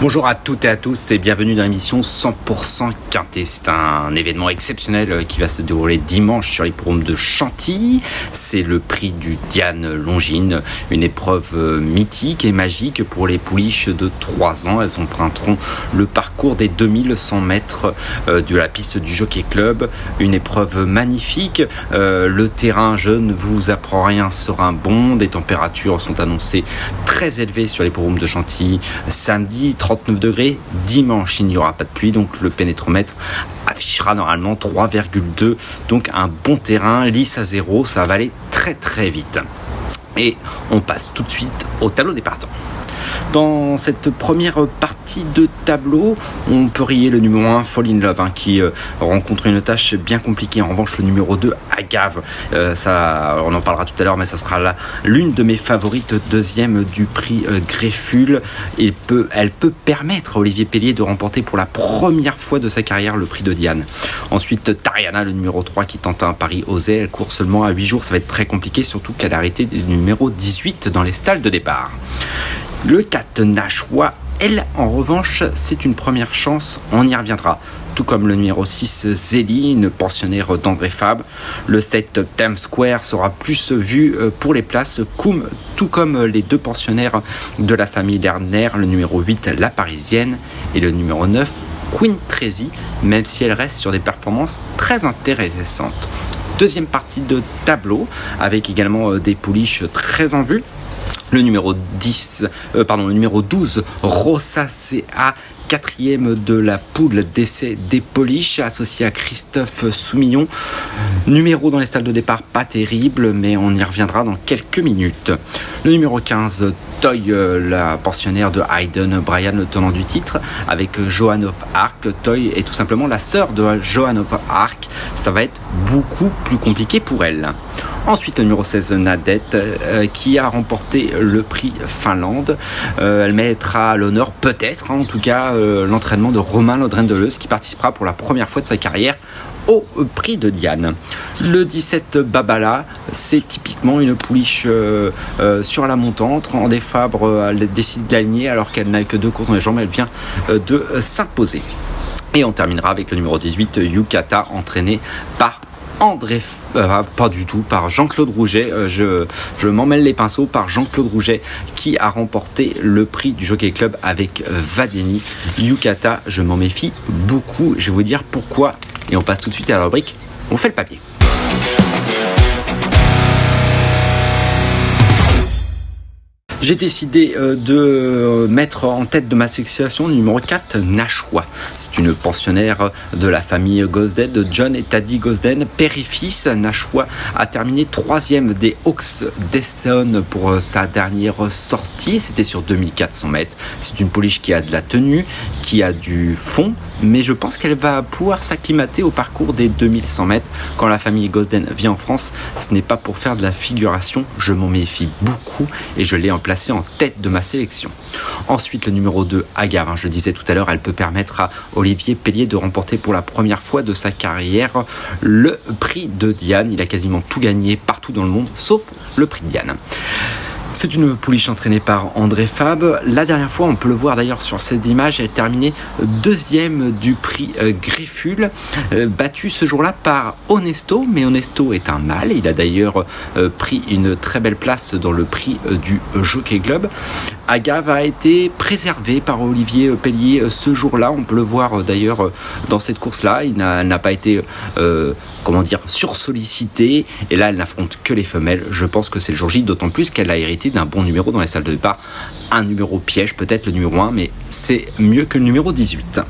Bonjour à toutes et à tous et bienvenue dans l'émission 100% Quintet. C'est un événement exceptionnel qui va se dérouler dimanche sur l'hippodrome de Chantilly. C'est le prix du Diane Longines, une épreuve mythique et magique pour les pouliches de 3 ans. Elles emprunteront le parcours des 2100 mètres de la piste du Jockey Club. Une épreuve magnifique. Le terrain, je ne vous apprends rien, sera bon. Des températures sont annoncées très élevées sur l'hippodrome de Chantilly samedi. 39 degrés, dimanche il n'y aura pas de pluie, donc le pénétromètre affichera normalement 3,2, donc un bon terrain, lisse à 0, ça va aller très très vite. Et on passe tout de suite au tableau des partants. Dans cette première partie de tableau, on peut rayer le numéro 1, Fall in Love, qui rencontre une tâche bien compliquée. En revanche, le numéro 2, Agave, on en parlera tout à l'heure, mais ça sera l'une de mes favorites, deuxième du prix Greffule. Elle peut permettre à Olivier Pellier de remporter pour la première fois de sa carrière le prix de Diane. Ensuite, Tariana, le numéro 3, qui tente un pari osé. Elle court seulement à 8 jours, ça va être très compliqué, surtout qu'elle a arrêté du numéro 18 dans les stalles de départ. Le 4, Nashua, elle, en revanche, c'est une première chance, on y reviendra. Tout comme le numéro 6, Zélie, une pensionnaire d'André Fabre. Le 7, Times Square, sera plus vu pour les places Koum, tout comme les 2 pensionnaires de la famille Lerner, le numéro 8, La Parisienne, et le numéro 9, Queen Tracy, même si elle reste sur des performances très intéressantes. Deuxième partie de tableau, avec également des pouliches très en vue. Le numéro 12, Rosacea, quatrième de la poule d'essai des pouliches, associé à Christophe Soumillon. Numéro dans les stalles de départ pas terrible, mais on y reviendra dans quelques minutes. Le numéro 15, Toy, la pensionnaire de Hayden Bryan, le tenant du titre, avec Joan of Arc. Toy est tout simplement la sœur de Joan of Arc. Ça va être beaucoup plus compliqué pour elle. Ensuite, le numéro 16, Nadette, qui a remporté le prix Finlande. Elle mettra à l'honneur, peut-être, en tout cas, l'entraînement de Romain Lodren-Deleuze, qui participera pour la première fois de sa carrière au prix de Diane. Le 17, Babala, c'est typiquement une pouliche sur la montante. André Fabre, elle décide de l'aligner alors qu'elle n'a que 2 courses dans les jambes. Elle vient de s'imposer. Et on terminera avec le numéro 18, Yukata, entraîné par pas du tout, par Jean-Claude Rouget, je m'emmêle les pinceaux, par Jean-Claude Rouget, qui a remporté le prix du Jockey Club avec Vadeni. Yukata, je m'en méfie beaucoup, je vais vous dire pourquoi, et on passe tout de suite à la rubrique, on fait le papier. J'ai décidé de mettre en tête de ma sélection le numéro 4, Nashua. C'est une pensionnaire de la famille Gosden, de John et Taddy Gosden, père et fils. Nashua a terminé 3e des Hawks d'Essonne pour sa dernière sortie. C'était sur 2400 mètres. C'est une pouliche qui a de la tenue, qui a du fond, mais je pense qu'elle va pouvoir s'acclimater au parcours des 2100 mètres. Quand la famille Gosden vient en France, ce n'est pas pour faire de la figuration. Je m'en méfie beaucoup et je l'ai placée en tête de ma sélection. Ensuite, le numéro 2, Agar, je disais tout à l'heure, elle peut permettre à Olivier Pellier de remporter pour la première fois de sa carrière le prix de Diane. Il a quasiment tout gagné partout dans le monde, sauf le prix de Diane. C'est une pouliche entraînée par André Fabre. La dernière fois, on peut le voir d'ailleurs sur cette image, elle terminait 2e du prix Greffule, battue ce jour-là par Onesto, mais Onesto est un mâle. Il a d'ailleurs pris une très belle place dans le prix du Jockey Club. Agave a été préservé par Olivier Pellier ce jour-là. On peut le voir d'ailleurs dans cette course-là. Il n'a pas été sursollicité. Et là, elle n'affronte que les femelles. Je pense que c'est le jour J, d'autant plus qu'elle a hérité d'un bon numéro dans les salles de départ. Un numéro piège, peut-être le numéro 1, mais c'est mieux que le numéro 18.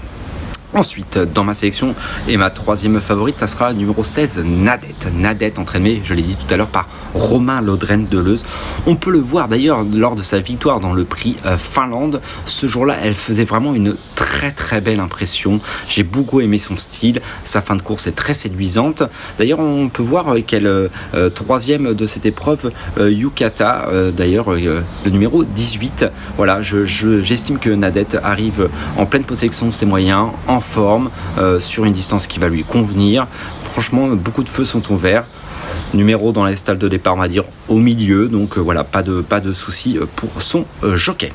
Ensuite, dans ma sélection, et ma 3e favorite, ça sera numéro 16, Nadette. Nadette, entraînée, je l'ai dit tout à l'heure, par Romain Lodren-Deleuze. On peut le voir d'ailleurs lors de sa victoire dans le prix Finlande. Ce jour-là, elle faisait vraiment une très très belle impression. J'ai beaucoup aimé son style. Sa fin de course est très séduisante. D'ailleurs, on peut voir qu'elle 3e de cette épreuve, Yukata, d'ailleurs le numéro 18. Voilà, j'estime que Nadette arrive en pleine possession de ses moyens, en forme, sur une distance qui va lui convenir. Franchement, beaucoup de feux sont ouverts. Numéro dans les stalles de départ, on va dire au milieu, donc voilà, pas de souci pour son jockey.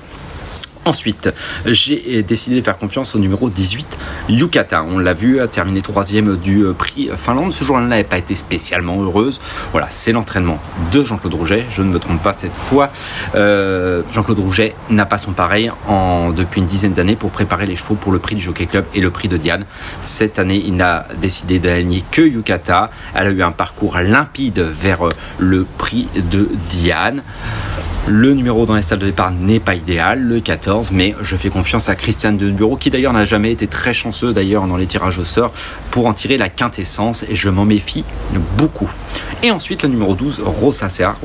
Ensuite, j'ai décidé de faire confiance au numéro 18, Yukata. On l'a vu, terminer 3e du prix Finlande. Ce jour-là n'avait pas été spécialement heureuse. Voilà, c'est l'entraînement de Jean-Claude Rouget. Je ne me trompe pas cette fois. Jean-Claude Rouget n'a pas son pareil depuis une dizaine d'années pour préparer les chevaux pour le prix du Jockey Club et le prix de Diane. Cette année, il n'a décidé d'aligner que Yukata. Elle a eu un parcours limpide vers le prix de Diane. Le numéro dans les salles de départ n'est pas idéal, le 14, mais je fais confiance à Christiane de Bureau, qui d'ailleurs n'a jamais été très chanceux d'ailleurs dans les tirages au sort pour en tirer la quintessence, et je m'en méfie beaucoup. Et ensuite le numéro 12, Rosacea,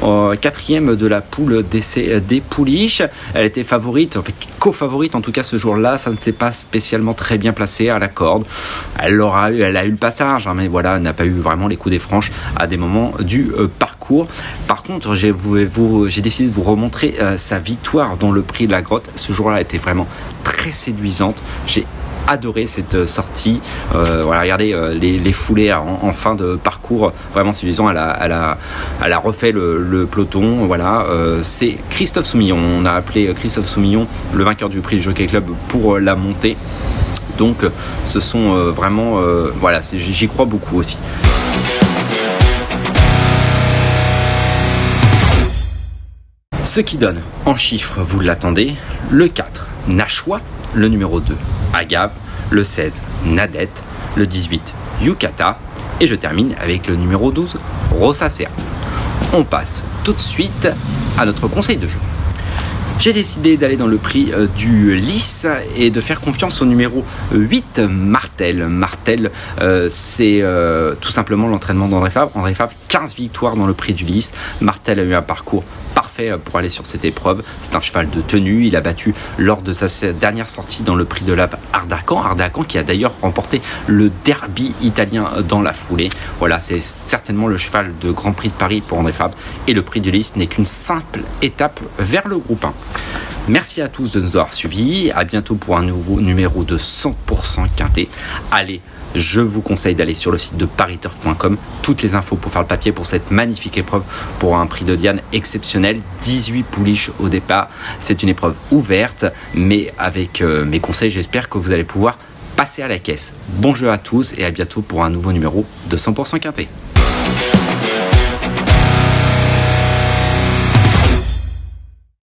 4e de la poule d'essai des pouliches. Elle était favorite, enfin co-favorite en tout cas ce jour-là. Ça ne s'est pas spécialement très bien placé à la corde. Elle a eu le passage, mais voilà, elle n'a pas eu vraiment les coups des franches à des moments du parcours. Par contre, j'ai décidé de vous remontrer sa victoire dans le prix de la Grotte. Ce jour-là était vraiment très séduisante. J'ai adoré cette sortie. Voilà, regardez les foulées en fin de parcours, vraiment séduisant. Elle a refait le peloton. Voilà, c'est Christophe Soumillon. On a appelé Christophe Soumillon le vainqueur du prix du Jockey Club pour la montée. Donc, ce sont vraiment, voilà, j'y crois beaucoup aussi. Ce qui donne en chiffres, vous l'attendez, le 4, Nashua, le numéro 2, Agave, le 16, Nadette, le 18, Yukata, et je termine avec le numéro 12, Rosacea. On passe tout de suite à notre conseil de jeu. J'ai décidé d'aller dans le prix du Lys et de faire confiance au numéro 8, Martel. Martel, c'est tout simplement l'entraînement d'André Fabre. André Fabre, 15 victoires dans le prix du Lys. Martel a eu un parcours parfait pour aller sur cette épreuve. C'est un cheval de tenue. Il a battu lors de sa dernière sortie dans le prix de l'Ape Ardacan. Ardacan qui a d'ailleurs remporté le derby italien dans la foulée. Voilà, c'est certainement le cheval de Grand Prix de Paris pour André Fabre. Et le prix du Lys n'est qu'une simple étape vers le groupe 1. Merci à tous de nous avoir suivis. À bientôt pour un nouveau numéro de 100% Quintet. Allez, je vous conseille d'aller sur le site de pariturf.com. Toutes les infos pour faire le papier pour cette magnifique épreuve pour un prix de Diane exceptionnel. 18 pouliches au départ. C'est une épreuve ouverte, mais avec mes conseils, j'espère que vous allez pouvoir passer à la caisse. Bon jeu à tous et à bientôt pour un nouveau numéro de 100% Quintet.